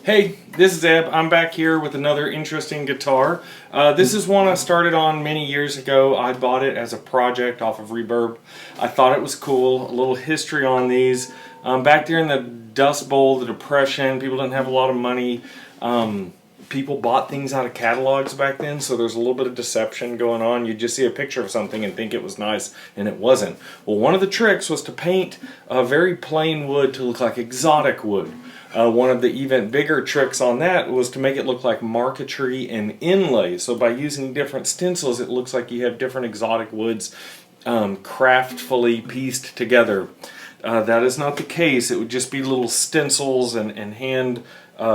Hey, this is Eb. I'm back here with another interesting guitar. This is one I started on many years ago. I bought it as a project off of Reverb. I thought it was cool. A little history on these. Back during the Dust Bowl, the Depression, people didn't have a lot of money. People bought things out of catalogs back then, so there's a little bit of deception going on. You'd just see a picture of something and think it was nice, and it wasn't. Well, one of the tricks was to paint a very plain wood to look like exotic wood. One of the even bigger tricks on that was to make it look like marquetry and inlay. So by using different stencils, it looks like you have different exotic woods craftfully pieced together. That is not the case. It would just be little stencils and hand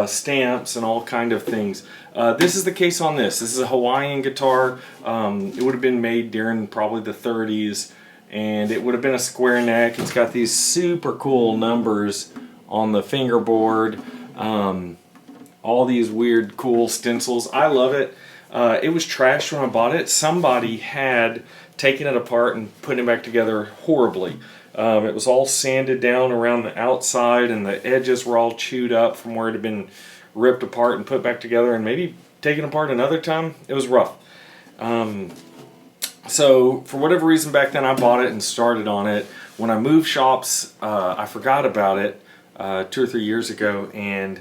stamps and all kind of things. This is the case on this. This is a Hawaiian guitar. It would have been made during probably the 30s, and it would have been a square neck. It's got these super cool numbers on the fingerboard, all these weird cool stencils. I love it. It was trashed when I bought it. Somebody had taken it apart and put it back together horribly. It was all sanded down around the outside, and the edges were all chewed up from where it had been ripped apart and put back together and maybe taken apart another time. It was rough. So for whatever reason back then I bought it and started on it. When I moved shops, I forgot about it 2 or 3 years ago, and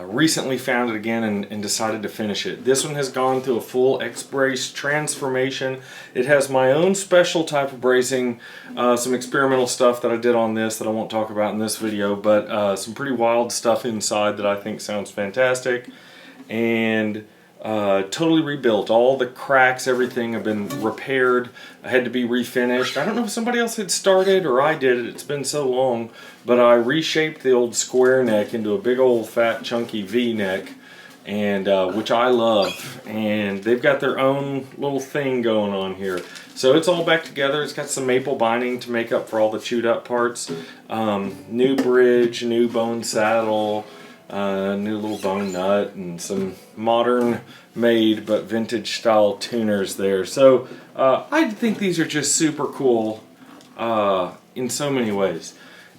recently found it again and decided to finish it. This one has gone through a full XBrace transformation. It has my own special type of bracing, some experimental stuff that I did on this that I won't talk about in this video, but some pretty wild stuff inside that I think sounds fantastic, and totally rebuilt. All the cracks, everything have been repaired. I had to be refinished. I don't know if somebody else had started or I did it. It's been so long, but I reshaped the old square neck into a big old fat chunky V neck, and which I love. And they've got their own little thing going on here. So it's all back together. It's got some maple binding to make up for all the chewed up parts. New bridge, new bone saddle, new little bone nut, and some modern made but vintage style tuners there. So I think these are just super cool in so many ways.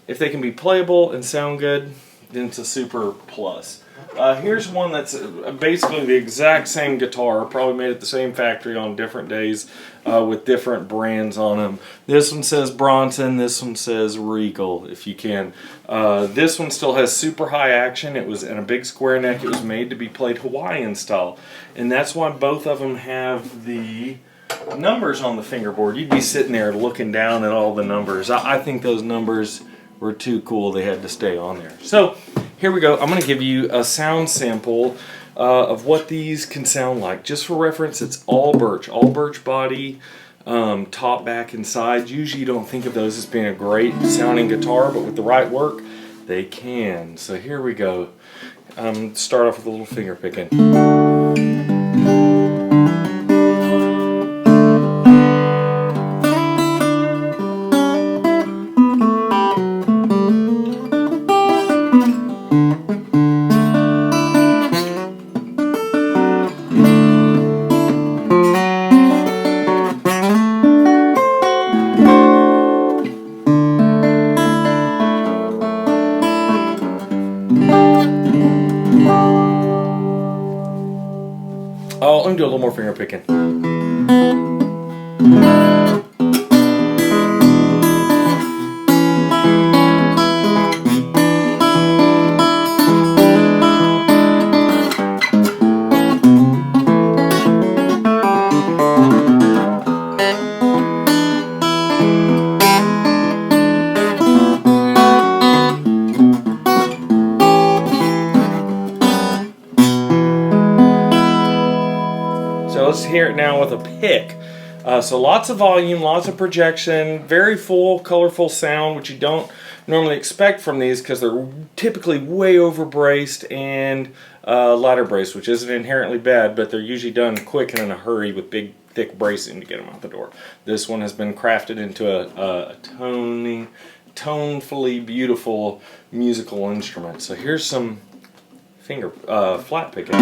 If they can be playable and sound good, then it's a super plus. Here's one that's basically the exact same guitar, probably made at the same factory on different days with different brands on them. This one says Bronson, this one says Regal, if you can. This one still has super high action. It was in a big square neck. It was made to be played Hawaiian style, and that's why both of them have the numbers on the fingerboard. You'd be sitting there looking down at all the numbers. I think those numbers were too cool. They had to stay on there. So here we go. I'm going to give you a sound sample of what these can sound like. Just for reference, it's all birch body, top, back, and sides. Usually you don't think of those as being a great sounding guitar, but with the right work, they can. So here we go. Start off with a little finger picking. Oh, let me do a little more finger picking. So let's hear it now with a pick. So lots of volume, lots of projection, very full, colorful sound, which you don't normally expect from these because they're typically way over braced and ladder braced, which isn't inherently bad, but they're usually done quick and in a hurry with big, thick bracing to get them out the door. This one has been crafted into a tonefully beautiful musical instrument. So here's some finger flat picking.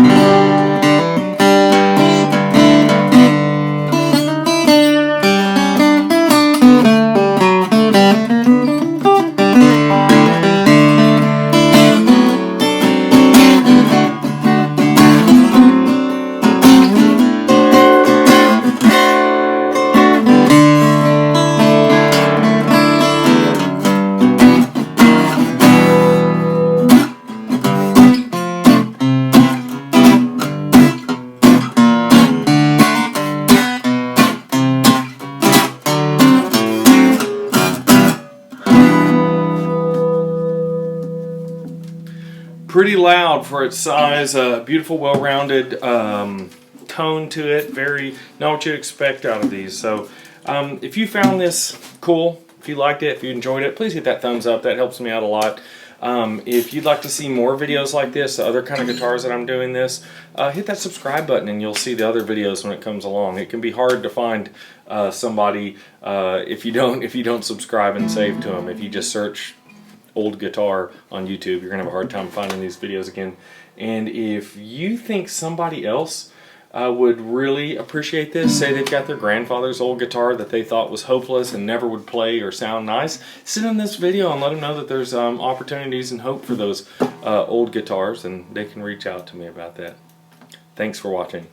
pretty loud for its size. Beautiful, well-rounded tone to it. Very, not what you'd expect out of these. So if you found this cool, if you liked it, if you enjoyed it, please hit that thumbs up. That helps me out a lot. If you'd like to see more videos like this, the other kind of guitars that I'm doing this, hit that subscribe button and you'll see the other videos when it comes along. It can be hard to find somebody if you don't subscribe and save to them. If you just search old guitar on YouTube, you're gonna have a hard time finding these videos again. And if you think somebody else would really appreciate this, say they've got their grandfather's old guitar that they thought was hopeless and never would play or sound nice, send them this video and let them know that there's opportunities and hope for those old guitars, and they can reach out to me about that. Thanks for watching.